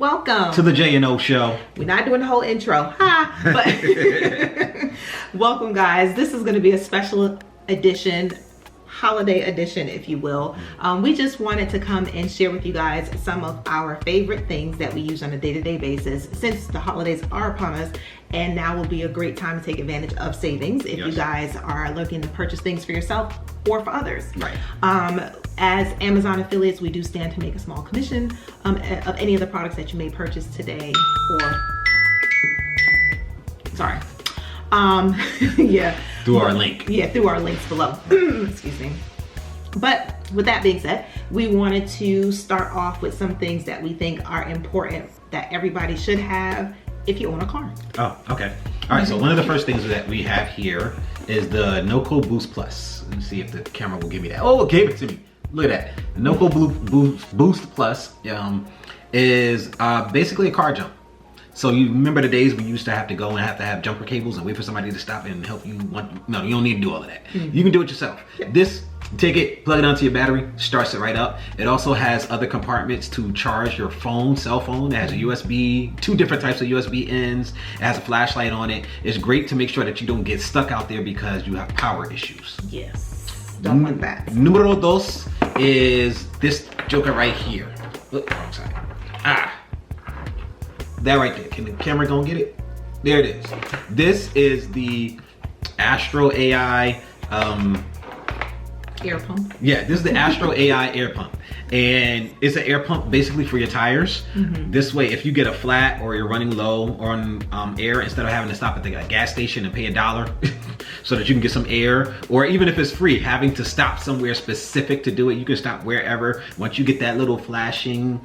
Welcome to the J&O show. We're not doing the whole intro, but welcome guys. This is going to be a special edition, holiday edition, if you will. We just wanted to come and share with you guys some of our favorite things that we use on a day-to-day basis since the holidays are upon us, and now will be a great time to take advantage of savings if you guys are looking to purchase things for yourself or for others. Right. As Amazon affiliates, we do stand to make a small commission of any of the products that you may purchase today or, sorry. Through our link. Yeah, through our links below. Excuse me. But with that being said, we wanted to start off with some things that we think are important that everybody should have if you own a car. Oh, okay. All right, so one of the first things that we have here is the Noco Boost Plus. Let me see if the camera will give me that. Oh, it gave it to me. Look at that. The Noco Boost Plus is basically a car jump. So you remember the days we used to have to go and have jumper cables and wait for somebody to stop and help you? No, you don't need to do all of that. You can do it yourself. This, take it, plug it onto your battery, starts it right up. It also has other compartments to charge your phone, cell phone. It has a USB, two different types of USB ends. It has a flashlight on it. It's great to make sure that you don't get stuck out there because you have power issues. Yes, don't want that. Numero dos is this joker right here. Look, wrong side. That right there. Can the camera go and get it? There it is. This is the Astro AI air pump. Yeah, this is the Astro AI air pump. And it's an air pump basically for your tires. This way, if you get a flat or you're running low on air, instead of having to stop at the gas station and pay $1 so that you can get some air, or even if it's free, having to stop somewhere specific to do it, you can stop wherever. Once you get that little flashing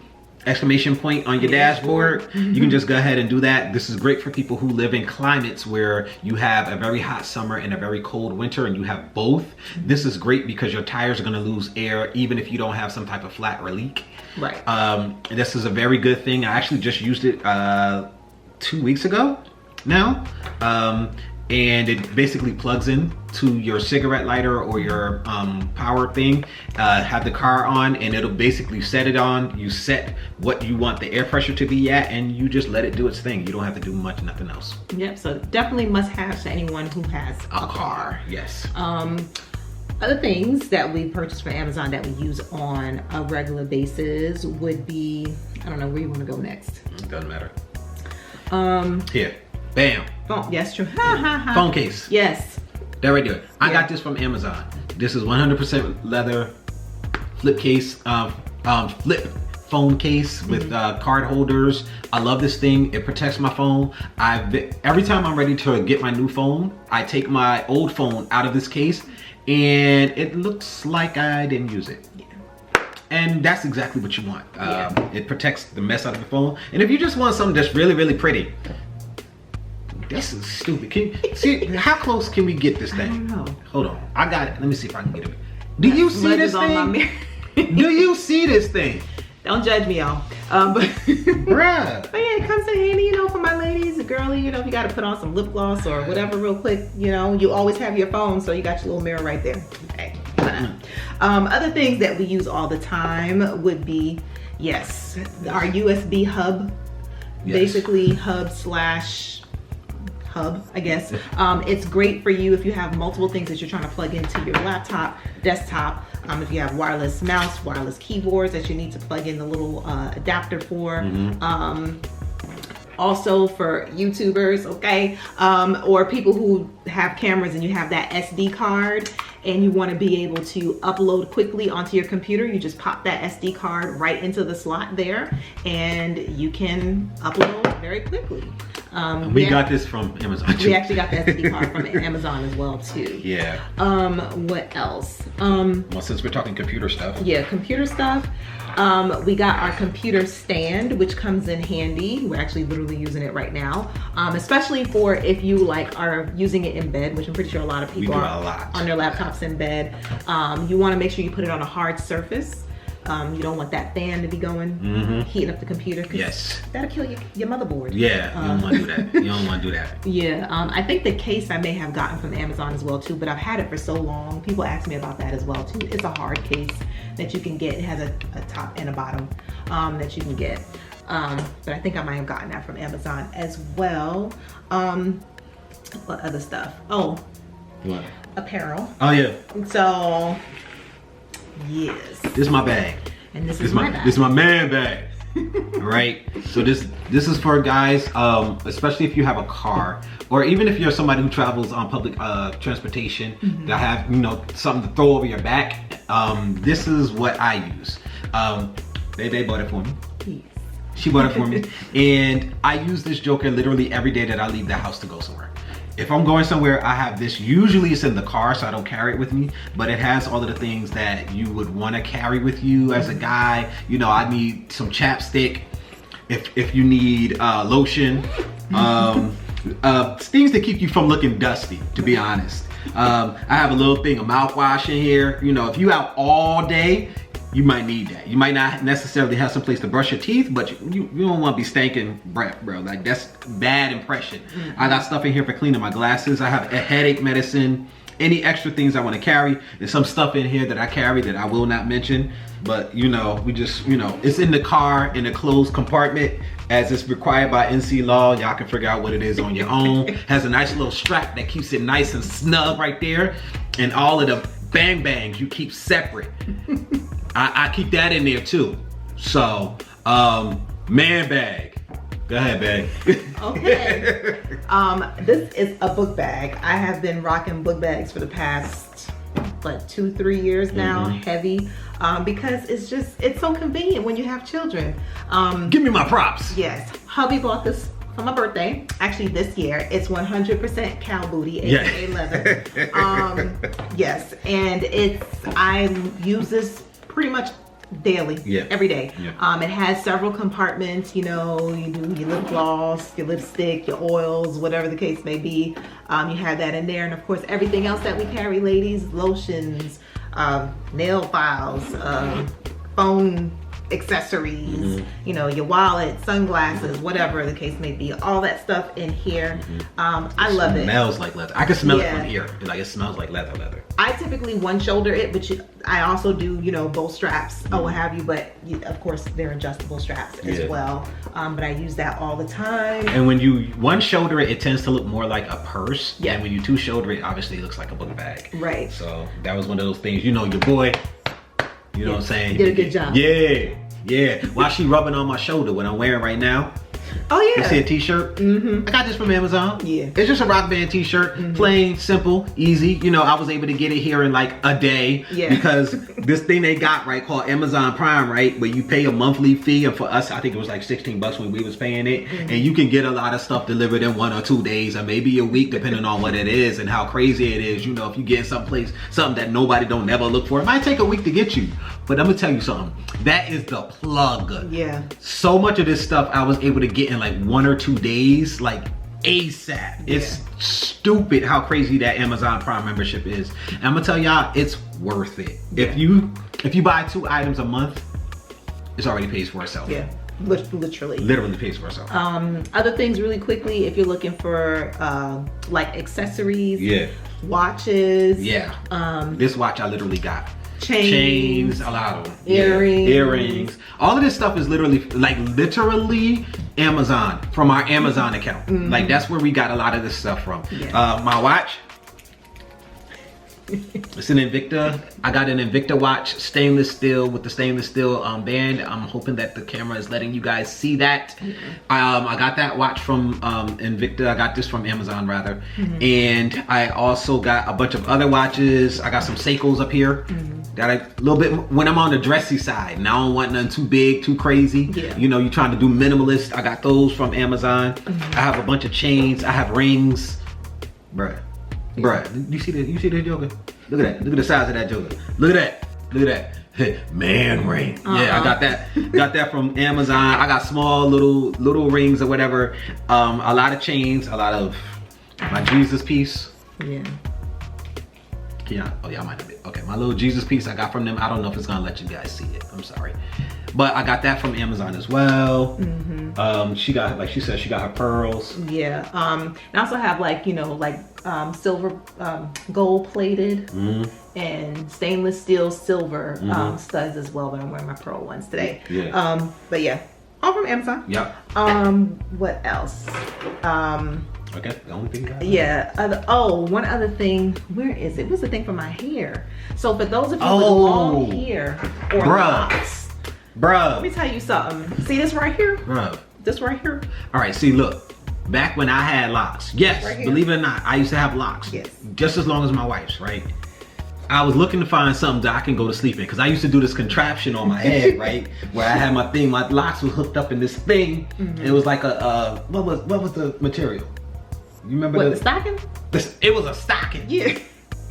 exclamation point on your dashboard, you can just go ahead and do that. This is great for people who live in climates where you have a very hot summer and a very cold winter and you have both. This is great because your tires are going to lose air even if you don't have some type of flat or leak. Right. This is a very good thing. I actually just used it 2 weeks ago now. And it basically plugs in to your cigarette lighter or your power thing. Have the car on and it'll basically set it on. You set what you want the air pressure to be at and you just let it do its thing. You don't have to do nothing else. Yep, so definitely must have to anyone who has a car. Yes. Other things that we purchased from Amazon that we use on a regular basis would be, I don't know where you want to go next. It doesn't matter. Here. Bam. Phone, yes, true. Phone case. Yes. That right there. I got this from Amazon. This is 100% leather flip case, flip phone case with card holders. I love this thing. It protects my phone. Every time I'm ready to get my new phone, I take my old phone out of this case and it looks like I didn't use it. And that's exactly what you want. It protects the mess out of the phone. And if you just want something that's really, really pretty, this is stupid. See, how close can we get this thing? I don't know. Hold on. I got it. Let me see if I can get it. Do you see this thing? Do you see this thing? Don't judge me, y'all. Bruh. But yeah, it comes in handy, you know, for my ladies, girly, you know, if you got to put on some lip gloss or whatever real quick, you know, you always have your phone, so you got your little mirror right there. Hey, other things that we use all the time would be, yes, our USB hub. Basically hub, I guess. It's great for you if you have multiple things that you're trying to plug into your laptop, desktop. If you have wireless mouse, wireless keyboards that you need to plug in the little adapter for. Also for YouTubers, okay? Or people who have cameras and you have that SD card and you want to be able to upload quickly onto your computer, you just pop that SD card right into the slot there and you can upload very quickly. We got this from Amazon too. We actually got the SD card from Amazon as well too. Yeah. What else? Well, since we're talking computer stuff. Yeah, computer stuff. We got our computer stand, which comes in handy. We're actually literally using it right now, especially for if you like are using it in bed, which I'm pretty sure a lot of people are on their laptops in bed. You want to make sure you put it on a hard surface. You don't want that fan to be going, heating up the computer. Yes. That'll kill your motherboard. Yeah, you don't want to do that. You don't want to do that. Yeah, I think the case I may have gotten from Amazon as well too, but I've had it for so long. People ask me about that as well too. It's a hard case that you can get. It has a top and a bottom that you can get. But I think I might have gotten that from Amazon as well. What other stuff? Oh, What? apparel. Oh yeah. So yes, This is my bag. and this is my bag. This is my man bag. Right. So this is for guys, especially if you have a car, or even if you're somebody who travels on public transportation that have, you know, something to throw over your back. This is what I use. They bought it for me. Yes. She bought it for me, and I use this joker literally every day that I leave the house to go somewhere. If I'm going somewhere, I have this. Usually it's in the car, so I don't carry it with me, but it has all of the things that you would want to carry with you as a guy. You know, I need some chapstick. If you need lotion, things to keep you from looking dusty, to be honest. I have a little thing of mouthwash in here. You know, if you out all day, you might need that. You might not necessarily have some place to brush your teeth, but you don't want to be stinking breath, bro. Like, that's bad impression. I got stuff in here for cleaning my glasses. I have a headache medicine, any extra things I want to carry. There's some stuff in here that I carry that I will not mention, but you know, we just, you know, it's in the car in a closed compartment as it's required by NC law. Y'all can figure out what it is on your own. Has a nice little strap that keeps it nice and snug right there, and all of the bang bangs you keep separate. I keep that in there too. So, man bag. Go ahead, bag. Okay. This is a book bag. I have been rocking book bags for the past, like 2-3 years now, heavy, because it's so convenient when you have children. Give me my props. Yes, hubby bought this for my birthday. Actually, this year. It's 100% cow booty, aka leather. Yes, and I use this pretty much daily, every day. It has several compartments. You know, you do your lip gloss, your lipstick, your oils, whatever the case may be. You have that in there, and of course everything else that we carry, ladies: lotions, nail files, phone accessories, you know, your wallet, sunglasses, whatever the case may be, all that stuff in here. I love it. It smells like leather. I can smell it from here. Like, it smells like leather. I typically one shoulder it, but I also do, you know, both straps or what have you, but of course they're adjustable straps as well. But I use that all the time. And when you one shoulder it, it tends to look more like a purse. And when you two shoulder it, obviously it looks like a book bag. Right. So that was one of those things, you know, your boy, you know what I'm saying? Did a good job. Yeah. While she rubbing on my shoulder, what I'm wearing right now. Oh yeah. You see a t-shirt? I got this from Amazon. Yeah. It's just a Rock Band t-shirt. Plain, simple, easy. You know, I was able to get it here in like a day. Because this thing they got, right, called Amazon Prime, right? Where you pay a monthly fee, and for us, I think it was like $16 when we was paying it. And you can get a lot of stuff delivered in 1 or 2 days, or maybe a week, depending on what it is and how crazy it is. You know, if you get someplace, something that nobody don't never look for, it might take a week to get you. But I'm gonna tell you something. That is the plug. Yeah. So much of this stuff I was able to get in like 1 or 2 days, like ASAP. It's stupid how crazy that Amazon Prime membership is. And I'm gonna tell y'all, it's worth it. If you buy 2 items a month, it's already pays for itself. Yeah. Literally pays for itself. Other things really quickly, if you're looking for like accessories, watches. This watch I literally got. Chains, a lot of them. Earrings. All of this stuff is literally Amazon, from our Amazon account. Like, that's where we got a lot of this stuff from. My watch, it's an Invicta. I got an Invicta watch, stainless steel, with the stainless steel band. I'm hoping that the camera is letting you guys see that. I got that watch from Invicta. I got this from Amazon rather. And I also got a bunch of other watches. I got some Seikos up here. That a little bit, when I'm on the dressy side, and I don't want nothing too big, too crazy. You know, you're trying to do minimalist. I got those from Amazon. I have a bunch of chains. I have rings. Bruh, you see the joker? Look at that. Look at the size of that joker. Look at that. Man ring. Yeah, I got that. Got that from Amazon. I got small little rings or whatever. A lot of chains. A lot of my Jesus piece. Oh, y'all might have it. Okay, my little Jesus piece I got from them. I don't know if it's gonna let you guys see it. I'm sorry. But I got that from Amazon as well. She got, like she said, she got her pearls. And I also have, like, you know, like silver, gold plated and stainless steel silver studs as well, but I'm wearing my pearl ones today. But yeah, All from Amazon. Yep. What else? Okay, the only thing you got? Yeah. One other thing. Where is it? What's the thing for my hair? So for those of you with long hair or locks, let me tell you something. See this right here? This right here? All right, see, look. Back when I had locks, yes, right, believe it or not, I used to have locks. Yes. Just as long as my wife's, right? I was looking to find something that I can go to sleep in, because I used to do this contraption on my head, right? Where I had my thing, my locks was hooked up in this thing. It was like a, what was the material? You remember the stocking? It was a stocking. Yeah.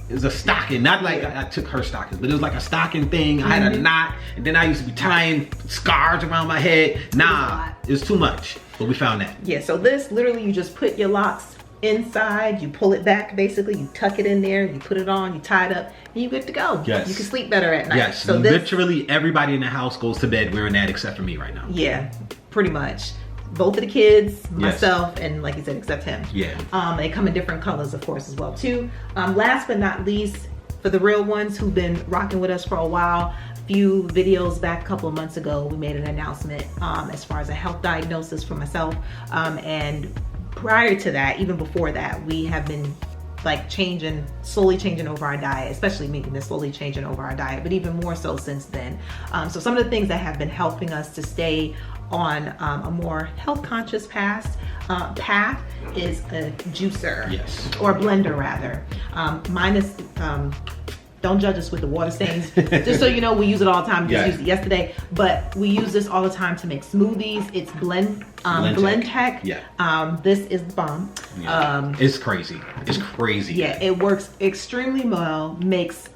It was a stocking, not like I took her stockings, but it was like a stocking thing. I had a knot, and then I used to be tying scars around my head. Nah, it was too much, but we found that. Yeah, so this, literally, you just put your locks inside, you pull it back, basically, you tuck it in there, you put it on, you tie it up, and you're good to go. Yes. You can sleep better at night. Yes, so literally everybody in the house goes to bed wearing that except for me right now. Yeah, pretty much. Both of the kids, myself, and like you said, except him. Yeah. They come in different colors, of course, as well, too. Last but not least, for the real ones who've been rocking with us for a while, a few videos back a couple of months ago, we made an announcement as far as a health diagnosis for myself. And prior to that, even before that, we have been like slowly changing over our diet, especially me, and slowly changing over our diet, but even more so since then. So some of the things that have been helping us to stay on a more health conscious path is a juicer. Yes. Or a blender rather. Mine is, don't judge us with the water stains. Just so you know, we use it all the time. We just used it yesterday, but we use this all the time to make smoothies. It's Blendtec. Yeah. This is the bomb. Yeah. It's crazy. It's crazy. Yeah, it works extremely well. Makes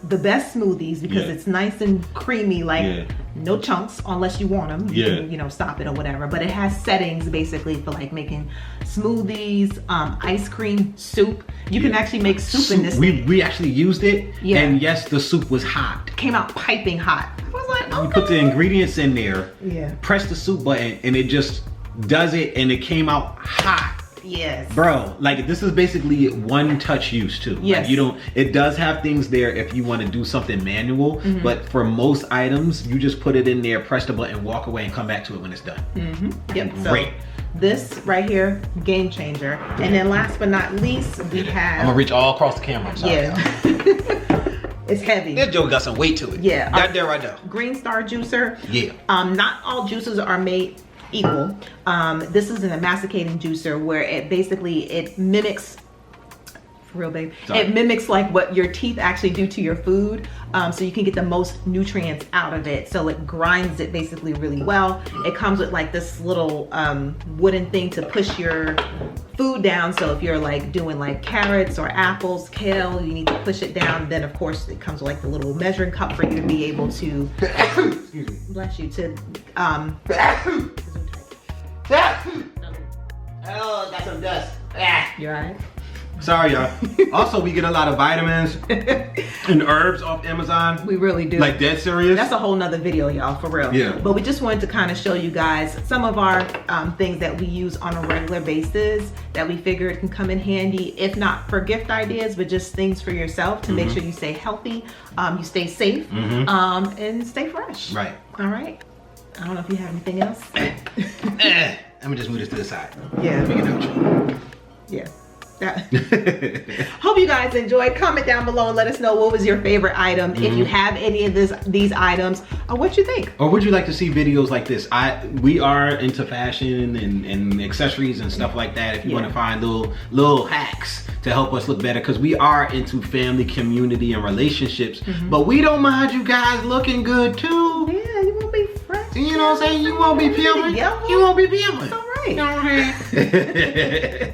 the best smoothies because it's nice and creamy, like no chunks unless you want them. You can, you know, stop it or whatever. But it has settings basically for like making smoothies, ice cream, soup. You can actually make soup in this thing. We actually used it, and yes, the soup was hot. Came out piping hot. I was like, okay. You put the ingredients in there, yeah, press the soup button, and it just does it, and it came out hot. Yes. Bro, like this is basically one touch use too. Yes. Like it does have things there if you want to do something manual, but for most items, you just put it in there, press the button, walk away, and come back to it when it's done. Yep. Great. So this right here, game changer. And then last but not least, we have. I'm gonna reach all across the camera. I'm sorry. It's heavy. This joke got some weight to it. Yeah. That there right there. Greenstar juicer. Yeah. Not all juices are made equal. This is an emasticating juicer where it mimics, for real babe, it mimics like what your teeth actually do to your food, so you can get the most nutrients out of it. So it grinds it basically really well. It comes with like this little wooden thing to push your food down. So if you're like doing like carrots or apples, kale, you need to push it down. Then of course it comes with like the little measuring cup for you to be able to bless you to oh, got some dust. You alright? Sorry, y'all. Also, we get a lot of vitamins and herbs off Amazon. We really do. Like dead serious. That's a whole nother video, y'all, for real. Yeah. But we just wanted to kind of show you guys some of our things that we use on a regular basis that we figured can come in handy, if not for gift ideas, but just things for yourself to make sure you stay healthy, you stay safe, and stay fresh. Right. All right. I don't know if you have anything else. Let me just move this to the side. Yeah. Make it outro. Yeah. Hope you guys enjoyed. Comment down below and let us know what was your favorite item. If you have any of these items, or what you think. Or would you like to see videos like this? We are into fashion and accessories and stuff like that. If you want to find little hacks to help us look better, because we are into family, community, and relationships. But we don't mind you guys looking good too. Yeah, you won't be fresh. You know what I'm saying? You won't be peeling. You won't be peeling. All right. You know what I'm saying?